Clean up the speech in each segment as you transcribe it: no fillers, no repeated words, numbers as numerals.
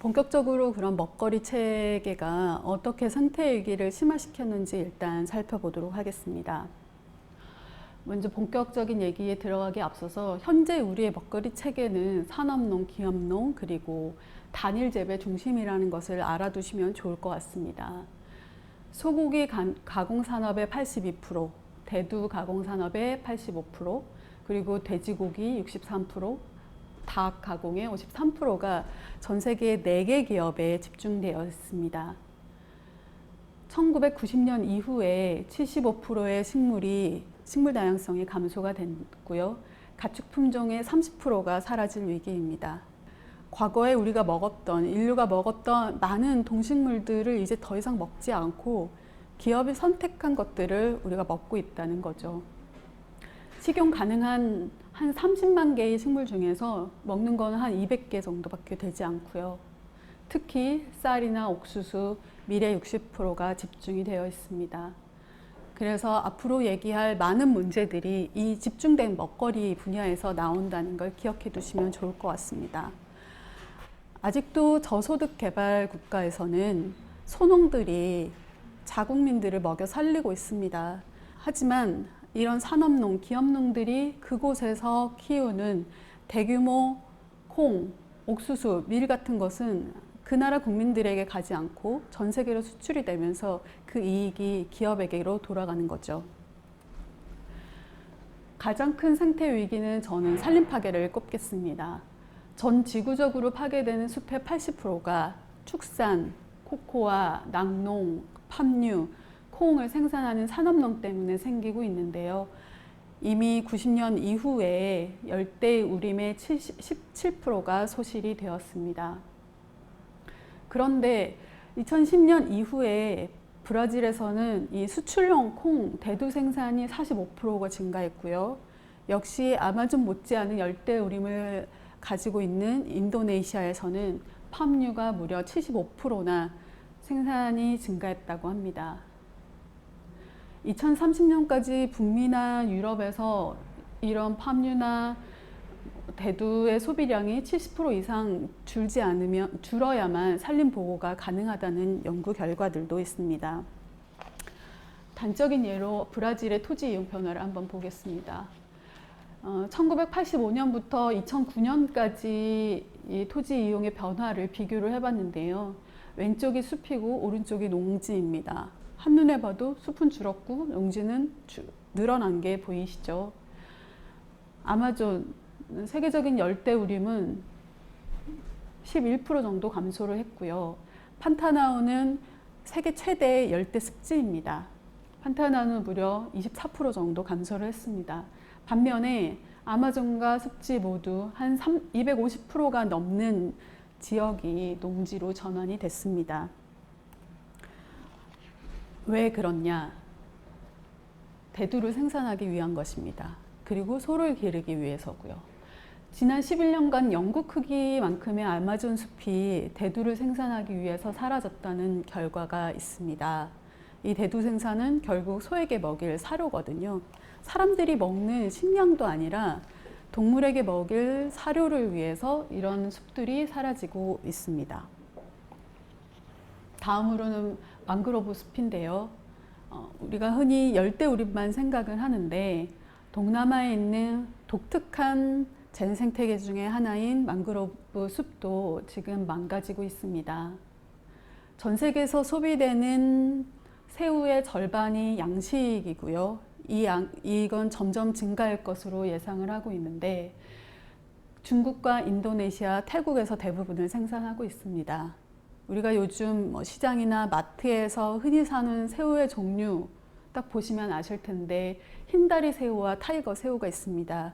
본격적으로 그런 먹거리 체계가 어떻게 생태 위기를 심화시켰는지 일단 살펴보도록 하겠습니다. 먼저 본격적인 얘기에 들어가기 앞서서 현재 우리의 먹거리 체계는 산업농, 기업농, 그리고 단일 재배 중심이라는 것을 알아두시면 좋을 것 같습니다. 소고기 가공산업의 82%, 대두 가공산업의 85%, 그리고 돼지고기 63%, 닭 가공의 53%가 전 세계 4개 기업에 집중되어 있습니다. 1990년 이후에 75%의 식물 다양성이 감소가 됐고요. 가축 품종의 30%가 사라질 위기입니다. 과거에 인류가 먹었던 많은 동식물들을 이제 더 이상 먹지 않고 기업이 선택한 것들을 우리가 먹고 있다는 거죠. 식용 가능한 한 30만 개의 식물 중에서 먹는 거는 한 200개 정도밖에 되지 않고요. 특히 쌀이나 옥수수, 밀의 60%가 집중이 되어 있습니다. 그래서 앞으로 얘기할 많은 문제들이 이 집중된 먹거리 분야에서 나온다는 걸 기억해 두시면 좋을 것 같습니다. 아직도 저소득 개발 국가에서는 소농들이 자국민들을 먹여 살리고 있습니다. 하지만 이런 산업농, 기업농들이 그곳에서 키우는 대규모 콩, 옥수수, 밀 같은 것은 그 나라 국민들에게 가지 않고 전 세계로 수출이 되면서 그 이익이 기업에게로 돌아가는 거죠. 가장 큰 생태 위기는 저는 산림 파괴를 꼽겠습니다. 전 지구적으로 파괴되는 숲의 80%가 축산, 코코아, 낙농, 팜유, 콩을 생산하는 산업농 때문에 생기고 있는데요. 이미 90년 이후에 열대우림의 17%가 소실이 되었습니다. 그런데 2010년 이후에 브라질에서는 이 수출용 콩 대두 생산이 45%가 증가했고요. 역시 아마존 못지않은 열대우림을 가지고 있는 인도네시아에서는 팜유가 무려 75%나 생산이 증가했다고 합니다. 2030년까지 북미나 유럽에서 이런 팜유나 대두의 소비량이 70% 이상 줄어야만 산림 보호가 가능하다는 연구 결과들도 있습니다. 단적인 예로 브라질의 토지 이용 변화를 한번 보겠습니다. 1985년부터 2009년까지 이 토지 이용의 변화를 비교를 해봤는데요. 왼쪽이 숲이고 오른쪽이 농지입니다. 한눈에 봐도 숲은 줄었고 농지는 늘어난 게 보이시죠? 아마존 세계적인 열대우림은 11% 정도 감소를 했고요. 판타나우는 세계 최대의 열대 습지입니다. 판타나우는 무려 24% 정도 감소를 했습니다. 반면에 아마존과 습지 모두 한 250%가 넘는 지역이 농지로 전환이 됐습니다. 왜 그렇냐? 대두를 생산하기 위한 것입니다. 그리고 소를 기르기 위해서고요. 지난 11년간 영국 크기만큼의 아마존 숲이 대두를 생산하기 위해서 사라졌다는 결과가 있습니다. 이 대두 생산은 결국 소에게 먹일 사료거든요. 사람들이 먹는 식량도 아니라 동물에게 먹일 사료를 위해서 이런 숲들이 사라지고 있습니다. 다음으로는 망그로브 숲인데요. 우리가 흔히 열대우림만 생각을 하는데 동남아에 있는 독특한 자연 생태계 중에 하나인 망그로브 숲도 지금 망가지고 있습니다. 전 세계에서 소비되는 새우의 절반이 양식이고요. 이건 점점 증가할 것으로 예상을 하고 있는데 중국과 인도네시아, 태국에서 대부분을 생산하고 있습니다. 우리가 요즘 시장이나 마트에서 흔히 사는 새우의 종류 딱 보시면 아실 텐데 흰다리 새우와 타이거 새우가 있습니다.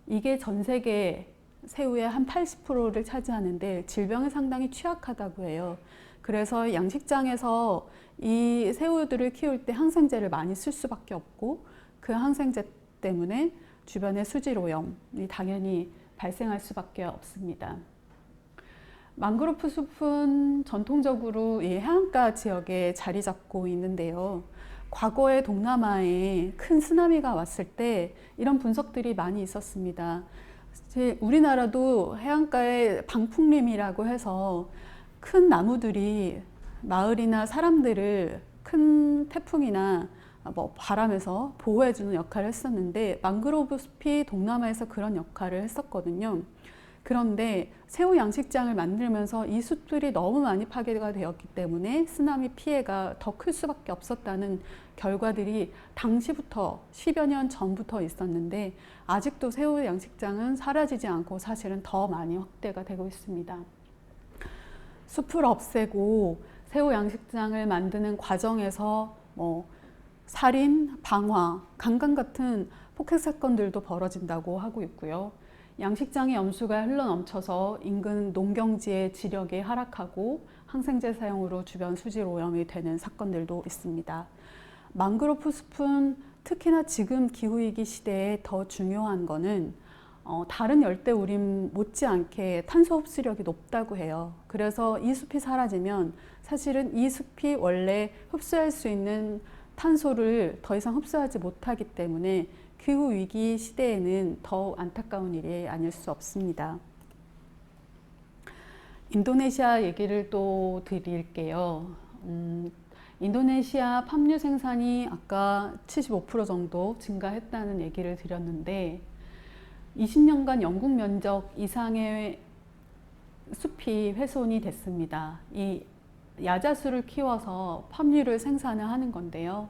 이게 전 세계 새우의 한 80%를 차지하는데 질병에 상당히 취약하다고 해요. 그래서 양식장에서 이 새우들을 키울 때 항생제를 많이 쓸 수밖에 없고 그 항생제 때문에 주변에 수질 오염이 당연히 발생할 수밖에 없습니다. 망그로브 숲은 전통적으로 해안가 지역에 자리 잡고 있는데요. 과거에 동남아에 큰 쓰나미가 왔을 때 이런 분석들이 많이 있었습니다. 우리나라도 해안가에 방풍림이라고 해서 큰 나무들이 마을이나 사람들을 큰 태풍이나 뭐 바람에서 보호해주는 역할을 했었는데 망그로브 숲이 동남아에서 그런 역할을 했었거든요. 그런데 새우 양식장을 만들면서 이 숲들이 너무 많이 파괴가 되었기 때문에 쓰나미 피해가 더 클 수밖에 없었다는 결과들이 당시부터 10여 년 전부터 있었는데 아직도 새우 양식장은 사라지지 않고 사실은 더 많이 확대가 되고 있습니다. 숲을 없애고 새우 양식장을 만드는 과정에서 살인, 방화, 강간 같은 폭행 사건들도 벌어진다고 하고 있고요. 양식장의 염수가 흘러넘쳐서 인근 농경지의 지력이 하락하고 항생제 사용으로 주변 수질 오염이 되는 사건들도 있습니다. 망그로브 숲은 특히나 지금 기후위기 시대에 더 중요한 거는 다른 열대우림 못지않게 탄소 흡수력이 높다고 해요. 그래서 이 숲이 사라지면 사실은 이 숲이 원래 흡수할 수 있는 탄소를 더 이상 흡수하지 못하기 때문에 기후위기 시대에는 더욱 안타까운 일이 아닐 수 없습니다. 인도네시아 얘기를 또 드릴게요. 인도네시아 팜유 생산이 아까 75% 정도 증가했다는 얘기를 드렸는데 20년간 영국 면적 이상의 숲이 훼손이 됐습니다. 이 야자수를 키워서 팜유를 생산을 하는 건데요.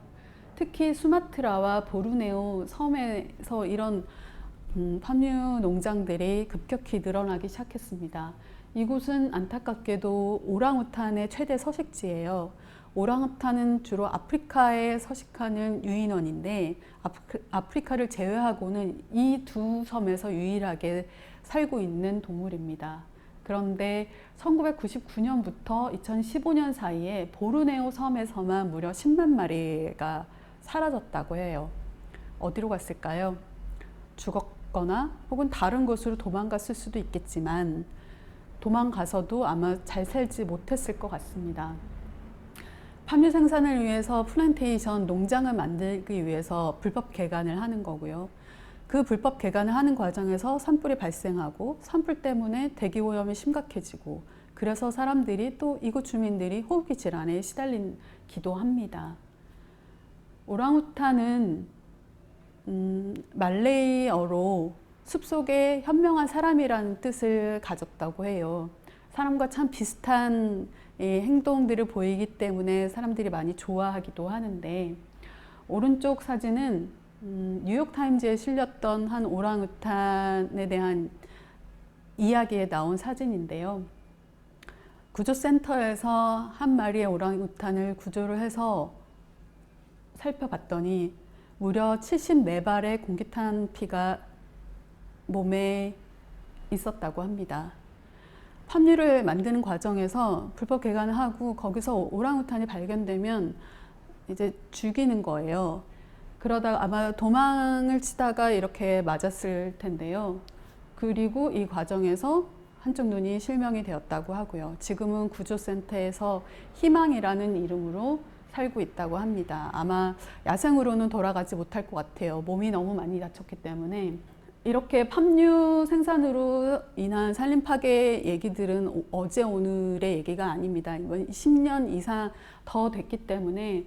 특히 수마트라와 보르네오 섬에서 이런 팜유 농장들이 급격히 늘어나기 시작했습니다. 이곳은 안타깝게도 오랑우탄의 최대 서식지예요. 오랑우탄은 주로 아프리카에 서식하는 유인원인데 아프리카를 제외하고는 이 두 섬에서 유일하게 살고 있는 동물입니다. 그런데 1999년부터 2015년 사이에 보르네오 섬에서만 무려 10만 마리가 사라졌다고 해요. 어디로 갔을까요? 죽었거나 혹은 다른 곳으로 도망갔을 수도 있겠지만 도망가서도 아마 잘 살지 못했을 것 같습니다. 팜유 생산을 위해서 플랜테이션 농장을 만들기 위해서 불법 개간을 하는 거고요. 그 불법 개간을 하는 과정에서 산불이 발생하고 산불 때문에 대기 오염이 심각해지고 그래서 사람들이 또 이곳 주민들이 호흡기 질환에 시달리기도 합니다. 오랑우탄은 말레이어로 숲속의 현명한 사람이라는 뜻을 가졌다고 해요. 사람과 참 비슷한 행동들을 보이기 때문에 사람들이 많이 좋아하기도 하는데 오른쪽 사진은 뉴욕타임즈에 실렸던 한 오랑우탄에 대한 이야기에 나온 사진인데요. 구조센터에서 한 마리의 오랑우탄을 구조를 해서 살펴봤더니 무려 74발의 공기탄 피가 몸에 있었다고 합니다. 팜유를 만드는 과정에서 불법 개간을 하고 거기서 오랑우탄이 발견되면 이제 죽이는 거예요. 그러다가 아마 도망을 치다가 이렇게 맞았을 텐데요. 그리고 이 과정에서 한쪽 눈이 실명이 되었다고 하고요. 지금은 구조센터에서 희망이라는 이름으로 살고 있다고 합니다. 아마 야생으로는 돌아가지 못할 것 같아요. 몸이 너무 많이 다쳤기 때문에. 이렇게 팜유 생산으로 인한 산림 파괴 얘기들은 어제 오늘의 얘기가 아닙니다. 이번 10년 이상 더 됐기 때문에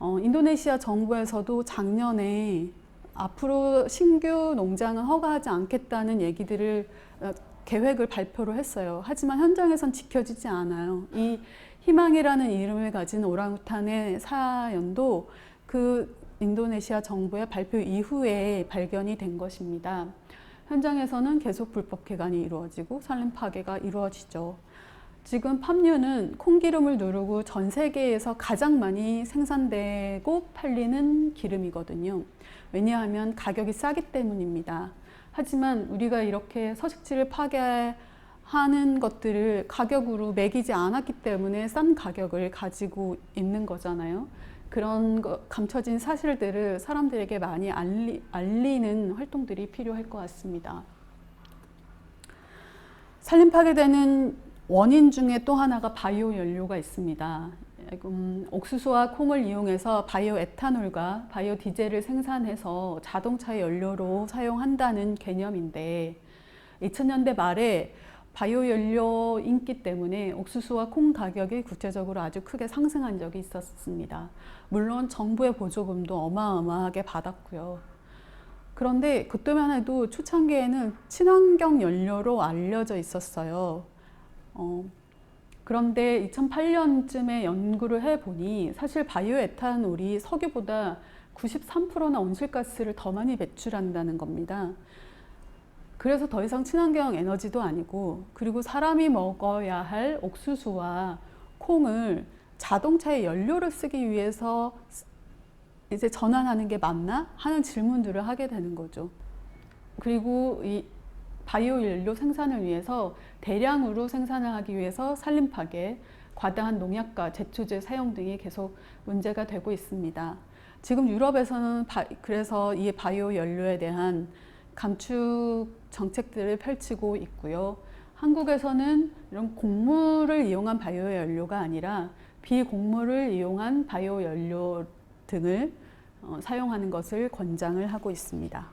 인도네시아 정부에서도 작년에 앞으로 신규 농장은 허가하지 않겠다는 얘기들을 계획을 발표를 했어요. 하지만 현장에선 지켜지지 않아요. 이 희망이라는 이름을 가진 오랑우탄의 사연도 그 인도네시아 정부의 발표 이후에 발견이 된 것입니다. 현장에서는 계속 불법 개간이 이루어지고 산림 파괴가 이루어지죠. 지금 팜유는 콩기름을 누르고 전 세계에서 가장 많이 생산되고 팔리는 기름이거든요. 왜냐하면 가격이 싸기 때문입니다. 하지만 우리가 이렇게 서식지를 파괴하는 것들을 가격으로 매기지 않았기 때문에 싼 가격을 가지고 있는 거잖아요. 그런 감춰진 사실들을 사람들에게 많이 알리는 활동들이 필요할 것 같습니다. 산림 파괴되는 원인 중에 또 하나가 바이오 연료가 있습니다. 옥수수와 콩을 이용해서 바이오 에탄올과 바이오 디젤을 생산해서 자동차 연료로 사용한다는 개념인데 2000년대 말에 바이오 연료 인기 때문에 옥수수와 콩 가격이 국제적으로 아주 크게 상승한 적이 있었습니다. 물론 정부의 보조금도 어마어마하게 받았고요. 그런데 그때만 해도 초창기에는 친환경 연료로 알려져 있었어요. 그런데 2008년쯤에 연구를 해보니 사실 바이오 에탄올이 석유보다 93%나 온실가스를 더 많이 배출한다는 겁니다. 그래서 더 이상 친환경 에너지도 아니고, 그리고 사람이 먹어야 할 옥수수와 콩을 자동차의 연료를 쓰기 위해서 이제 전환하는 게 맞나 하는 질문들을 하게 되는 거죠. 그리고 이 바이오 연료 생산을 위해서 대량으로 생산을 하기 위해서 산림 파괴, 과다한 농약과 제초제 사용 등이 계속 문제가 되고 있습니다. 지금 유럽에서는 그래서 이 바이오 연료에 대한 감축 정책들을 펼치고 있고요. 한국에서는 이런 곡물을 이용한 바이오 연료가 아니라 비곡물을 이용한 바이오 연료 등을 사용하는 것을 권장을 하고 있습니다.